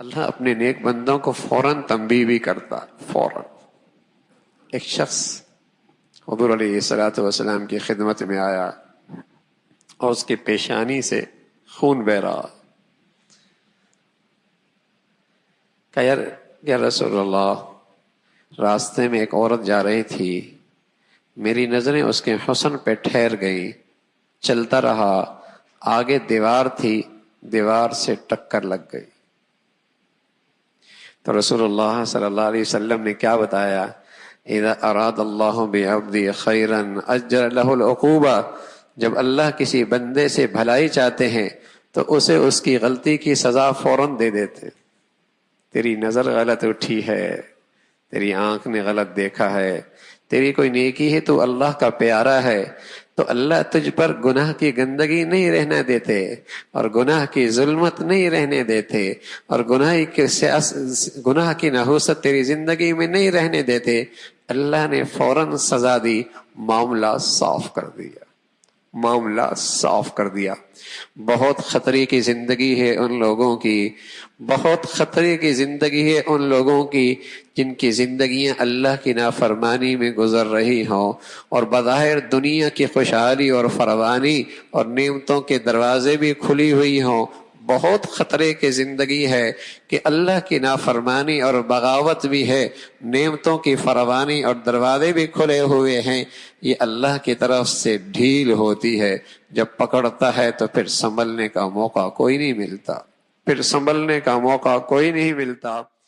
اللہ اپنے نیک بندوں کو فوراً تنبیہ بھی کرتا. فوراً ایک شخص حضور علیہ الصلوۃ والسلام کی خدمت میں آیا اور اس کی پیشانی سے خون بہ رہا. کہ یا رسول اللہ، راستے میں ایک عورت جا رہی تھی، میری نظریں اس کے حسن پہ ٹھہر گئیں، چلتا رہا، آگے دیوار تھی، دیوار سے ٹکر لگ گئی. تو رسول اللہ صلی اللہ علیہ وسلم نے کیا بتایا؟ اذا اراد اللہ بعبدی خیرا اجر له العقوبہ، جب اللہ کسی بندے سے بھلائی چاہتے ہیں تو اسے اس کی غلطی کی سزا فوراً دے دیتے. تیری نظر غلط اٹھی ہے، تیری آنکھ نے غلط دیکھا ہے، تیری کوئی نیکی ہے، تو اللہ کا پیارا ہے، تو اللہ تجھ پر گناہ کی گندگی نہیں رہنے دیتے اور گناہ کی ظلمت نہیں رہنے دیتے اور گناہ کی نحوست تیری زندگی میں نہیں رہنے دیتے. اللہ نے فوراً سزا دی، معاملہ صاف کر دیا، معاملہ صاف کر دیا. بہت خطرے کی زندگی ہے ان لوگوں کی، بہت خطرے کی زندگی ہے ان لوگوں کی جن کی زندگیاں اللہ کی نافرمانی میں گزر رہی ہوں اور بظاہر دنیا کی خوشحالی اور فراوانی اور نعمتوں کے دروازے بھی کھلی ہوئی ہوں. بہت خطرے کی زندگی ہے کہ اللہ کی نافرمانی اور بغاوت بھی ہے، نعمتوں کی فراوانی اور دروازے بھی کھلے ہوئے ہیں. یہ اللہ کی طرف سے ڈھیل ہوتی ہے، جب پکڑتا ہے تو پھر سنبھلنے کا موقع کوئی نہیں ملتا، پھر سنبھلنے کا موقع کوئی نہیں ملتا.